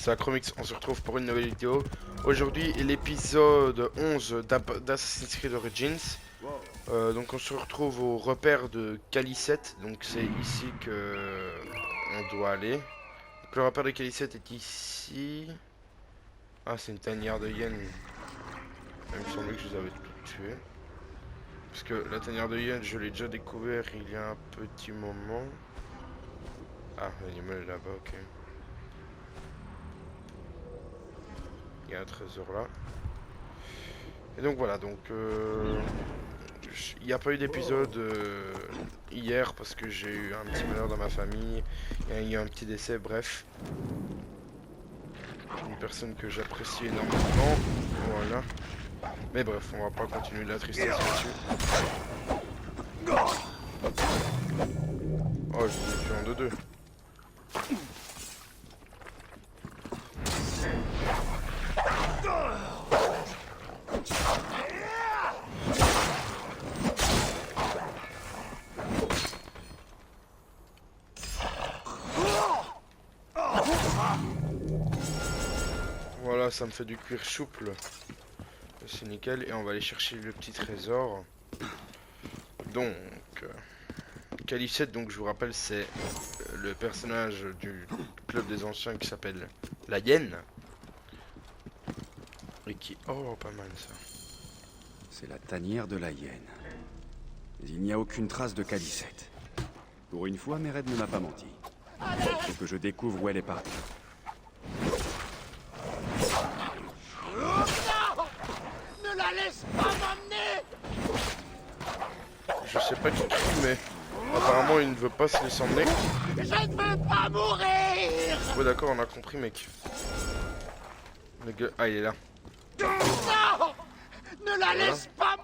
C'est Acromix, on se retrouve pour une nouvelle vidéo. Aujourd'hui, l'épisode 11 d'Assassin's Creed Origins. Donc on se retrouve au repère de Calicette. Donc c'est ici que on doit aller. Donc, le repère de Calicette est ici. Ah, c'est une tanière de hyènes. Il me semblait que je les avais toutes tuées. Parce que la tanière de hyènes, je l'ai déjà découvert il y a un petit moment. Ah, l'animal est là-bas, ok. Il y a un trésor là. Et donc voilà, donc il n'y a pas eu d'épisode hier parce que j'ai eu un petit malheur dans ma famille, il y a eu un petit décès, bref. Une personne que j'apprécie énormément, voilà. Mais bref, on va pas continuer de la tristesse là-dessus. Oh, je l'ai tué en deux. Voilà, ça me fait du cuir souple. C'est nickel. Et on va aller chercher le petit trésor. Donc, Calicette, donc je vous rappelle, c'est le personnage du club des anciens qui s'appelle la Hyène. Et qui... Oh, pas mal ça. C'est la tanière de la hyène. Mais il n'y a aucune trace de Calicette. Pour une fois, Mered ne m'a pas menti. Faut que je découvre où elle est partie. Non! Ne la laisse pas m'emmener! Je sais pas qui crie, mais apparemment il ne veut pas se laisser emmener. Je ne veux pas mourir! Ouais, d'accord, on a compris, mec. Le gars... Ah, il est là. Non! Ne la laisse pas!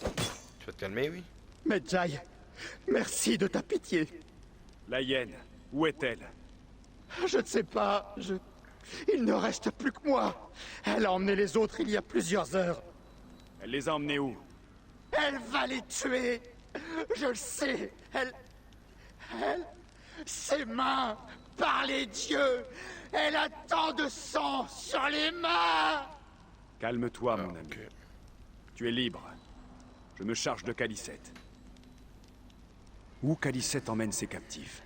Tu vas te calmer, oui? Medjay, merci de ta pitié. La hyène, où est-elle? Je ne sais pas, Il ne reste plus que moi. Elle a emmené les autres il y a plusieurs heures. Elle les a emmenés où? Elle va les tuer. Je le sais. Elle... Ses mains, par les dieux. Elle a tant de sang sur les mains. Calme-toi, mon ami. Ok. Tu es libre. Je me charge de Calicette. Où Calicette emmène ses captifs?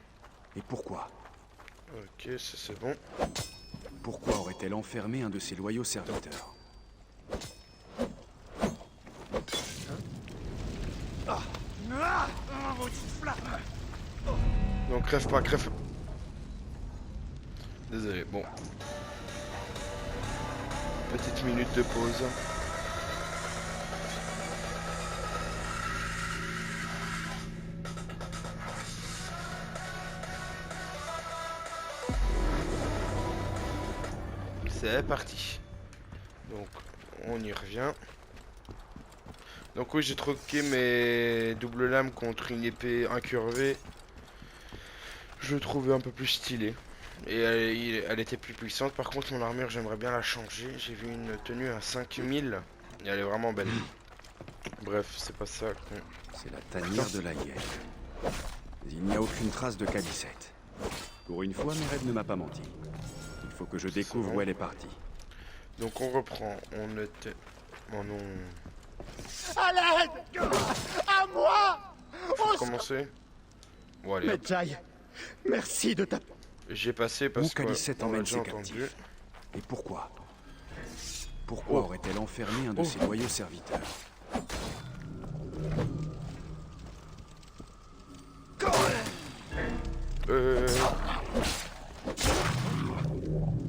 Et pourquoi? Ok, ça c'est bon. Pourquoi aurait-elle enfermé un de ses loyaux serviteurs? Non, crève pas, crève. Désolé, bon. Petite minute de pause. C'est parti. Donc, on y revient. Donc oui, j'ai troqué mes doubles lames contre une épée incurvée. Je le trouvais un peu plus stylé. Et elle était plus puissante. Par contre, mon armure, j'aimerais bien la changer. J'ai vu une tenue à 5000. Et elle est vraiment belle. Bref, c'est pas ça. C'est la tanière de la hyène. Mais il n'y a aucune trace de Calicette. Pour une fois, Mered ne m'a pas menti. Il faut que je découvre où elle est partie. Donc on reprend. On était... Oh non. À l'aide! À moi! Faut commencer. Bon, allez, hop. Medjay, merci de ta... J'ai passé Où parce que Calicette on l'a emmène déjà ses entendu. captifs? Et pourquoi? Pourquoi Oh. aurait-elle enfermé un de ses loyaux serviteurs?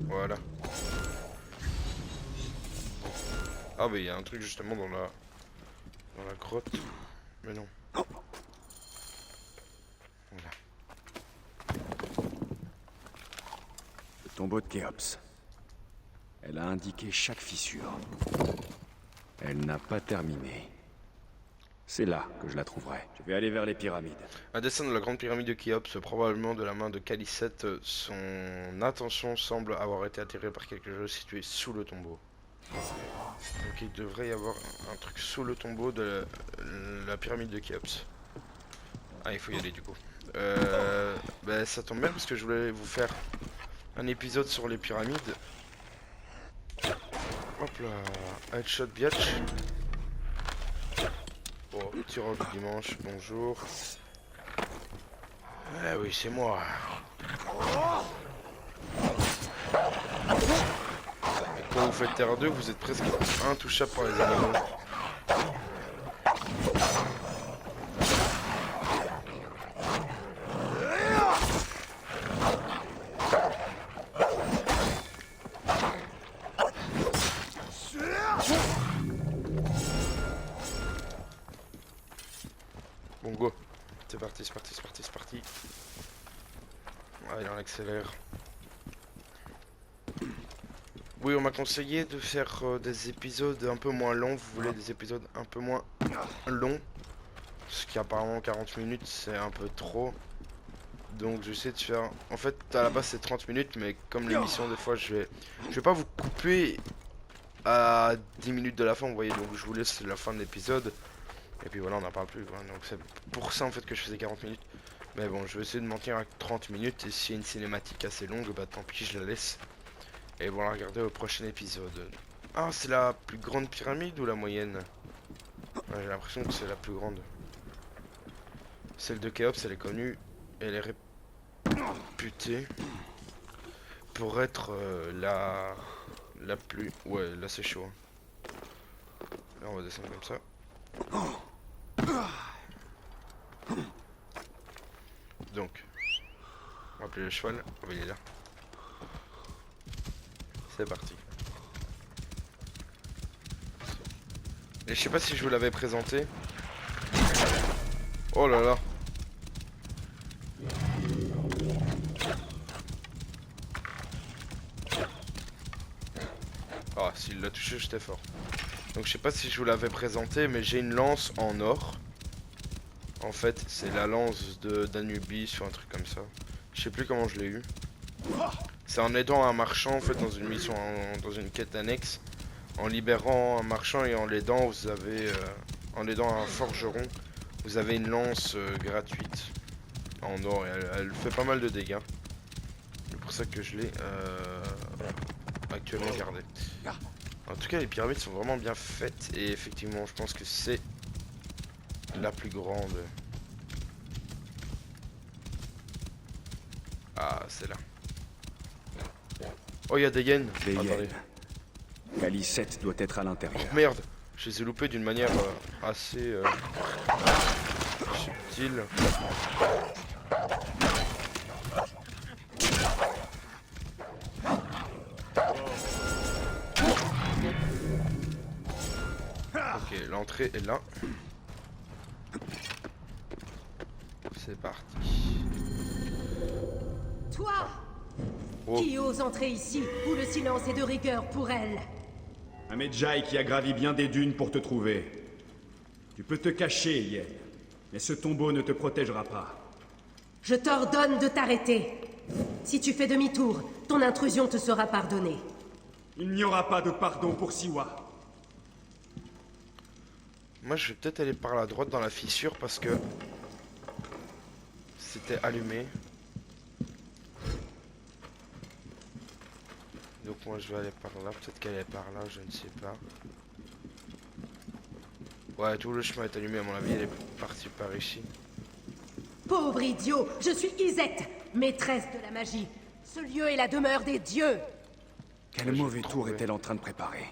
Voilà. Ah bah il y a un truc justement dans la grotte. Mais non. Voilà. Le tombeau de Khéops. Elle a indiqué chaque fissure. Elle n'a pas terminé. C'est là que je la trouverai. Je vais aller vers les pyramides. Un dessin de la grande pyramide de Khéops, probablement de la main de Calicette. Son attention semble avoir été attirée par quelque chose situé sous le tombeau. Donc il devrait y avoir un truc sous le tombeau de la pyramide de Khéops. Ah, il faut y aller du coup. Bah, ça tombe bien parce que je voulais vous faire un épisode sur les pyramides. Hop là, headshot biatch. Oh, tireur du dimanche, bonjour. Ah oui, c'est moi. Et quand vous faites Terre 2, vous êtes presque intouchable par les animaux. Bon go, c'est parti, c'est parti, c'est parti, c'est parti. Allez, on accélère. Oui, on m'a conseillé de faire des épisodes un peu moins longs. Vous voulez des épisodes un peu moins longs? Parce qu'apparemment 40 minutes c'est un peu trop. Donc j'essaie de faire... En fait à la base c'est 30 minutes, mais comme l'émission des fois je vais pas vous couper à 10 minutes de la fin, vous voyez. Donc je vous laisse la fin de l'épisode. Et puis voilà, on n'en parle plus quoi. Donc c'est pour ça en fait que je faisais 40 minutes. Mais bon, je vais essayer de m'en tenir à 30 minutes. Et s'il y a une cinématique assez longue, bah tant pis, je la laisse. Et bon, on va regarder au prochain épisode. Ah, c'est la plus grande pyramide ou la moyenne? Ouais, j'ai l'impression que c'est la plus grande. Celle de Khéops, elle est connue. Elle est réputée pour être la plus... Ouais, là c'est chaud. Là, on va descendre comme ça. Donc, on va appeler le cheval. Oh, il est là. C'est parti. Et je sais pas si je vous l'avais présenté. Oh là là. Ah, s'il l'a touché, j'étais fort. Donc je sais pas si je vous l'avais présenté, mais j'ai une lance en or. En fait, c'est la lance d'Anubis ou un truc comme ça. Je sais plus comment je l'ai eu. C'est en aidant un marchand en fait dans une mission, dans une quête annexe. En libérant un marchand et en l'aidant, vous avez, en aidant un forgeron, vous avez une lance gratuite en or et elle fait pas mal de dégâts. C'est pour ça que je l'ai actuellement gardée. En tout cas, les pyramides sont vraiment bien faites et effectivement, je pense que c'est la plus grande. Ah, c'est là. Oh, il y a des hyènes. Des Attendez. hyènes. Calicette doit être à l'intérieur. Oh, merde, je les ai loupés d'une manière assez subtile. Ok, l'entrée est là. C'est parti. Toi, Oh. qui ose entrer ici, où le silence est de rigueur pour elle? Un Medjay qui a gravi bien des dunes pour te trouver. Tu peux te cacher, Yen, mais ce tombeau ne te protégera pas. Je t'ordonne de t'arrêter. Si tu fais demi-tour, ton intrusion te sera pardonnée. Il n'y aura pas de pardon pour Siwa. Moi, je vais peut-être aller par la droite dans la fissure parce que c'était allumé. Donc moi, je vais aller par là. Peut-être qu'elle est par là, je ne sais pas. Ouais, tout le chemin est allumé. À mon avis, elle est partie par ici. Pauvre idiot, je suis Izet, maîtresse de la magie. Ce lieu est la demeure des dieux. Quel Je vais mauvais le tour trouver. est-elle en train de préparer?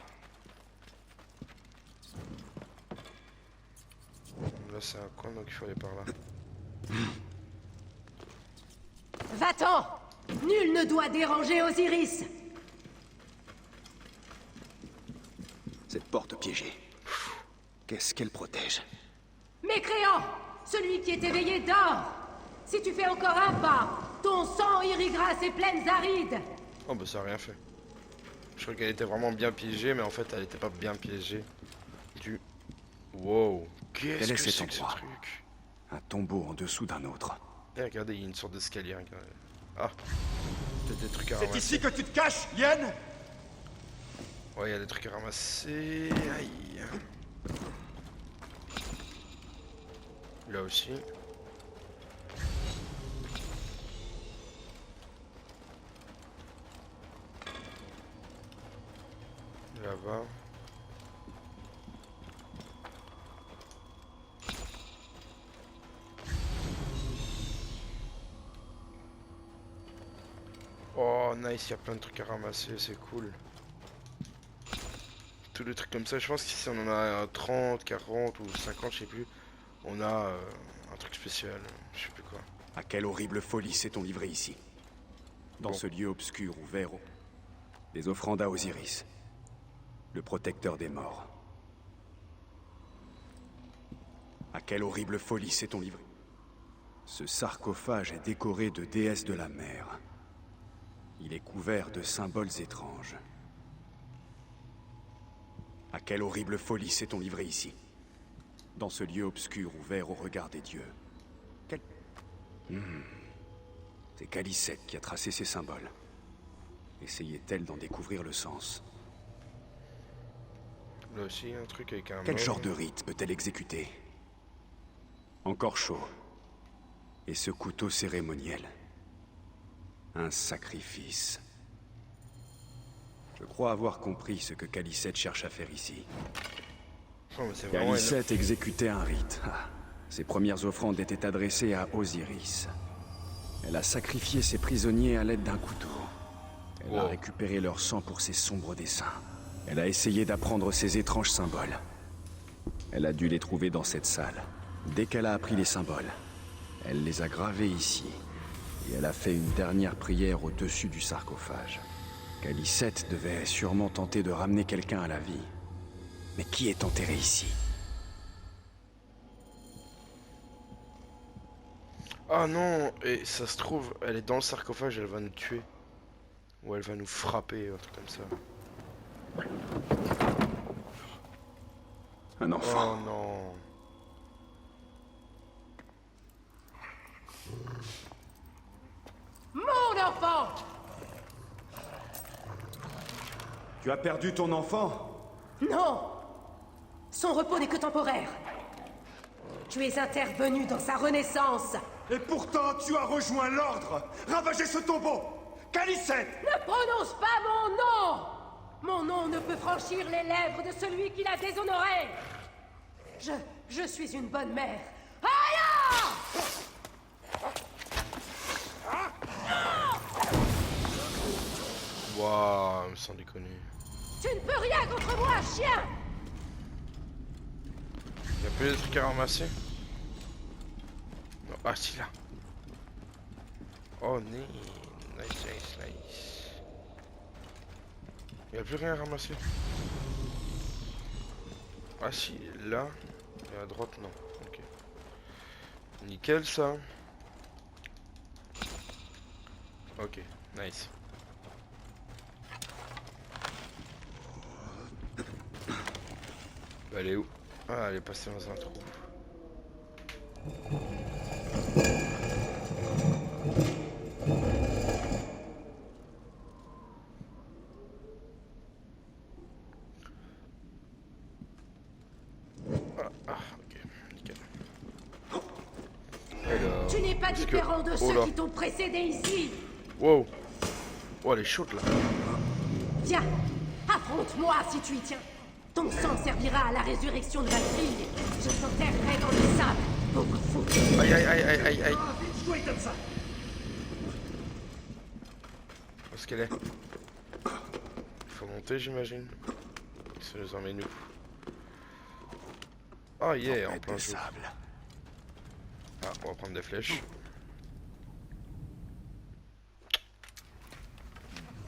Là, c'est un coin, donc il faut aller par là. Va-t'en! Nul ne doit déranger Osiris. Cette porte piégée. Qu'est-ce qu'elle protège? Mécréant! Celui qui est éveillé dort! Si tu fais encore un pas, ton sang irriguera ces plaines arides! Oh, bah ça a rien fait. Je crois qu'elle était vraiment bien piégée, mais en fait, elle était pas bien piégée. Du... Wow. Qu'est-ce Quel est que cet c'est que ce endroit? truc? Un tombeau en dessous d'un autre. Et regardez, il y a une sorte d'escalier. Regardez. Ah. Peut-être des trucs à C'est ramasser. ici que tu te caches, Yen? Ouais, il y a des trucs à ramasser. Aïe. Là aussi. Là-bas. Oh nice, il y a plein de trucs à ramasser, c'est cool. Tous les trucs comme ça, je pense qu'ici on en a 30, 40 ou 50, je sais plus. On a un truc spécial, je sais plus quoi. À quelle horrible folie s'est-on livré ici? Dans Bon. ce lieu obscur ouvert des offrandes à Osiris, le protecteur des morts. À quelle horrible folie s'est-on livré? Ce sarcophage est décoré de déesses de la mer. Il est couvert de symboles étranges. À quelle horrible folie s'est-on livré ici? Dans ce lieu obscur ouvert au regard des dieux. C'est Calicette qui a tracé ces symboles. Essayait-elle d'en découvrir le sens? Là aussi, un truc avec un Quel mort. genre de rite peut-elle exécuter? Encore chaud. Et ce couteau cérémoniel. Un sacrifice. Je crois avoir compris ce que Calicette cherche à faire ici. Oh, mais c'est vraiment Calicette exécutait un rite. Ah. Ses premières offrandes étaient adressées à Osiris. Elle a sacrifié ses prisonniers à l'aide d'un couteau. Elle a Wow. récupéré leur sang pour ses sombres desseins. Elle a essayé d'apprendre ces étranges symboles. Elle a dû les trouver dans cette salle. Dès qu'elle a appris les symboles, elle les a gravés ici. Et elle a fait une dernière prière au-dessus du sarcophage. Calicette devait sûrement tenter de ramener quelqu'un à la vie. Mais qui est enterré ici? Ah non, et ça se trouve, elle est dans le sarcophage, elle va nous tuer. Ou elle va nous frapper, un truc comme ça. Un enfant. Oh non. Mon enfant! Tu as perdu ton enfant? Non! Son repos n'est que temporaire. Tu es intervenu dans sa renaissance. Et pourtant, tu as rejoint l'ordre. Ravagez ce tombeau. Calicette! Ne prononce pas mon nom! Mon nom ne peut franchir les lèvres de celui qui l'a déshonoré. Je suis une bonne mère. Aïe! Waouh, sans déconner. Tu ne peux rien contre moi, chien! Y'a plus de trucs à ramasser? Non. Ah si là. Oh nice, nice. Y'a plus rien à ramasser. Ah si, là. Et à droite non. Ok. Nickel ça. Ok, nice. Elle est où? Ah, elle est passée dans un trou. Ok, nickel. Alors, Tu n'es pas est-ce que- différent de Oh ceux là. qui t'ont précédé ici. Wow. Oh, elle est chaude là. Tiens, affronte-moi si tu y tiens. Ton sang servira à la résurrection de ma fille. Je t'enterrerai dans le sable, pauvre fou. Aïe aïe aïe aïe aïe aïe. Où est-ce qu'elle est? Il faut monter j'imagine. Ça nous emmène où? Ah yeah, en Tempête plein de jour. sable. Ah, on va prendre des flèches.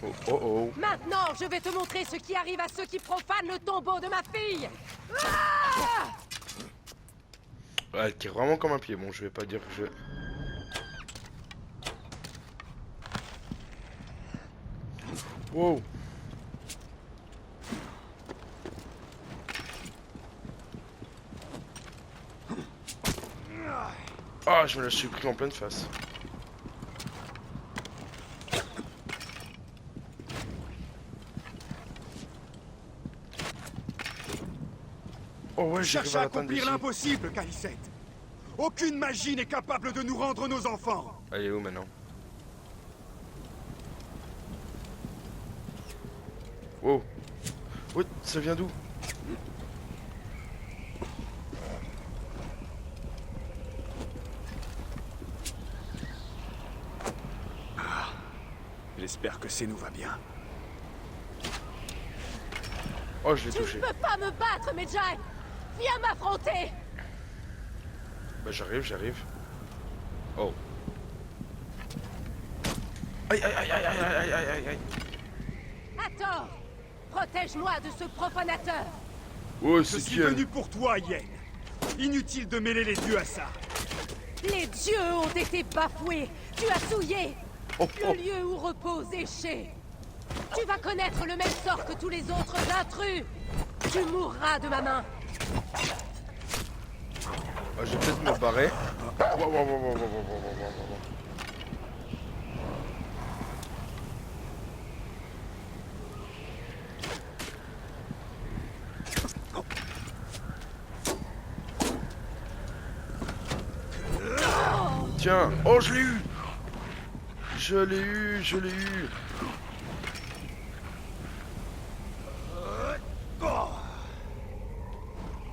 Oh oh oh. Maintenant, je vais te montrer ce qui arrive à ceux qui profanent le tombeau de ma fille. Ah! Elle tire vraiment comme un pied. Bon, je vais pas dire que je... Wow. Ah, je me la suis pris en pleine face. Oh ouais, j'arrive Cherche à à l'atteindre accomplir d'ici. l'impossible, Calicette. Aucune magie n'est capable de nous rendre nos enfants. Elle est où maintenant? Wow. Oui, ça vient d'où? J'espère que c'est nous va bien. Oh, je l'ai Tu touché. ne peux pas me battre, Medjay! Viens m'affronter! Bah j'arrive, j'arrive. Oh. Aïe aïe aïe aïe aïe aïe aïe aïe aïe. Hathor! Protège-moi de ce profanateur! Oh, Je c'est suis qui elle? venu pour toi, Yen. Inutile de mêler les dieux à ça. Les dieux ont été bafoués! Tu as souillé Oh, le oh. lieu où repose Éché! Tu vas connaître le même sort que tous les autres intrus! Tu mourras de ma main! Ah, je vais peut-être me barrer. Wow, wow, wow, wow, wow, wow, wow, wow, wow. Tiens, oh je l'ai eu. Je l'ai eu, je l'ai eu.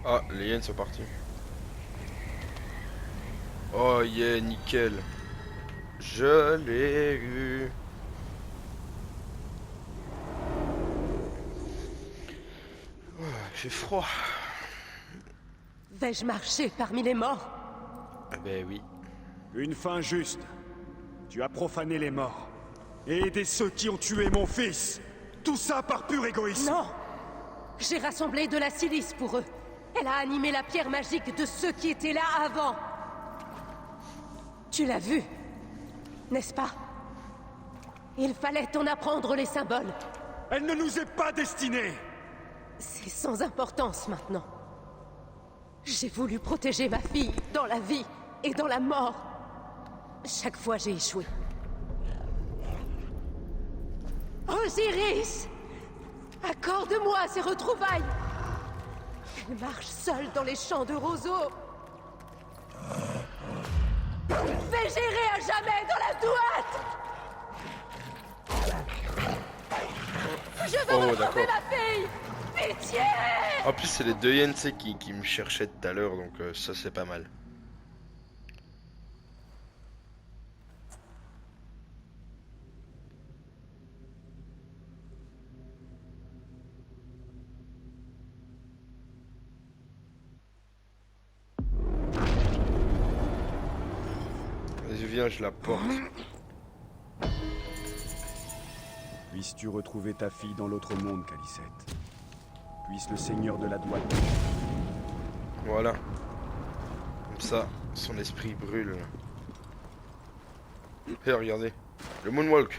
Ah, les hyènes sont partis. Oh yeah, nickel. Je l'ai eu. Oh, j'ai froid. Vais-je marcher parmi les morts? Ah ben oui. Une fin juste. Tu as profané les morts. Et aidé ceux qui ont tué mon fils. Tout ça par pur égoïsme. Non! J'ai rassemblé de la silice pour eux. Elle a animé la pierre magique de ceux qui étaient là avant. Tu l'as vu, n'est-ce pas? Il fallait en apprendre les symboles. Elle ne nous est pas destinée. C'est sans importance maintenant. J'ai voulu protéger ma fille dans la vie et dans la mort. Chaque fois, j'ai échoué. Osiris! Accorde-moi ces retrouvailles! Elle marche seule dans les champs de roseaux. Fais gérer à jamais dans la douate! Je veux Oh, retrouver d'accord. ma fille! Pitié! En plus, c'est les deux hyènes tu sais, qui me cherchaient tout à l'heure, donc ça c'est pas mal. Vas-y, viens, je la porte. Puisses-tu retrouver ta fille dans l'autre monde, Calicette. Puisse le seigneur de la douane. Voilà. Comme ça, son esprit brûle. Et regardez, le moonwalk.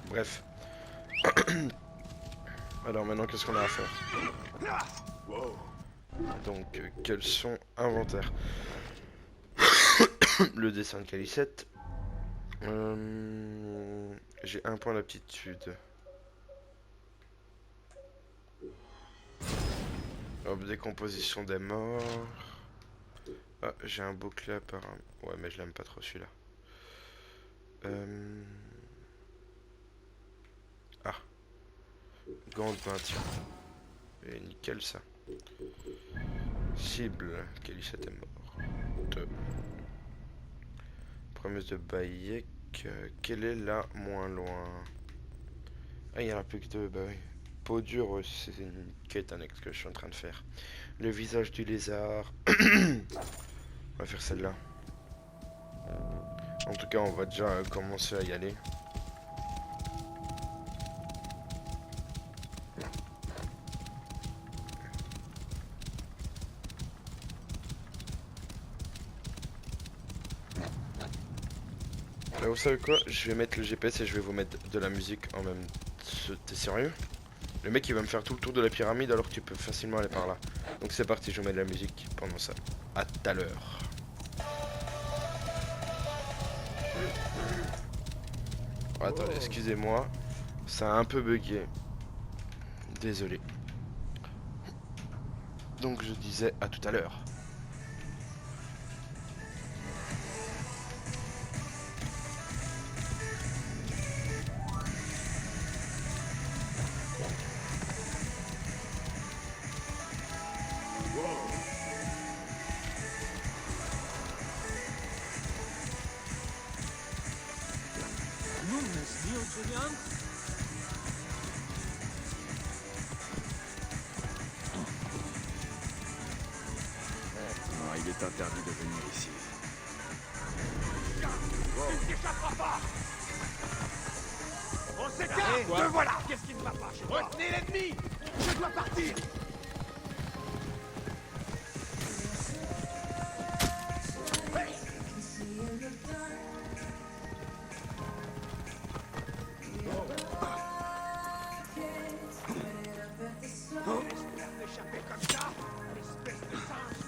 Bref. Alors maintenant, qu'est-ce qu'on a à faire? Donc, quels sont inventaires? Le dessin de Calicette. J'ai un point d'aptitude. Hop, décomposition des morts. Ah, j'ai un bouclier apparemment. Ouais, mais je l'aime pas trop celui-là. Ah. Gants de maintien. Et nickel ça. Cible. Calicette est mort. 2. Promesse de Bayek. Quelle est la moins loin? Ah, il y en a plus que 2. Bah oui. Peau dure, c'est une quête annexe que je suis en train de faire. Le visage du lézard. On va faire celle-là. En tout cas, on va déjà commencer à y aller. Là, vous savez quoi? Je vais mettre le GPS et je vais vous mettre de la musique en même temps. T'es sérieux? Le mec il va me faire tout le tour de la pyramide alors que tu peux facilement aller par là. Donc c'est parti, je mets de la musique pendant ça. À tout à l'heure. Attendez, excusez-moi. Ça a un peu bugué. Désolé. Donc je disais à tout à l'heure. Non, il est interdit de venir ici. On s'écarte. Te voilà. Qu'est-ce qui ne va pas chez toi? Retenez l'ennemi. Je dois partir. Échapper comme ça, espèce de singe.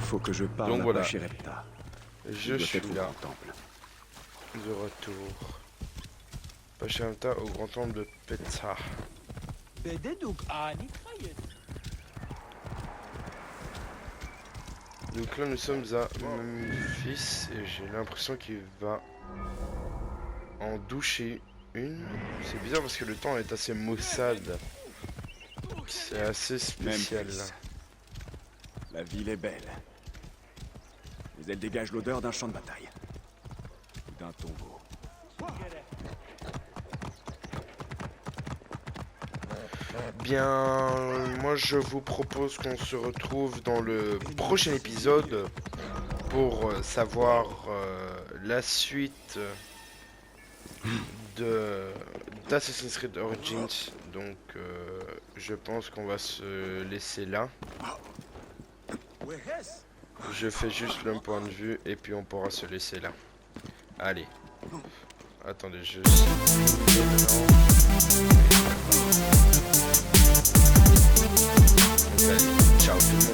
Faut que je parle Donc à voilà. Pachirepta. Je Il doit suis être au là, grand temple. de retour. Pachirepta au grand temple de Petsa. Donc là nous sommes à Memphis et j'ai l'impression qu'il va en doucher une. C'est bizarre parce que le temps est assez maussade. C'est assez spécial. Memphis. La ville est belle. Mais elle dégage l'odeur d'un champ de bataille. Ou d'un tombeau. Bien, moi je vous propose qu'on se retrouve dans le prochain épisode pour savoir la suite de d'Assassin's Creed Origins. Donc je pense qu'on va se laisser là. Je fais juste le point de vue et puis on pourra se laisser là. Allez. Attendez, je... Allez, ciao tout le monde.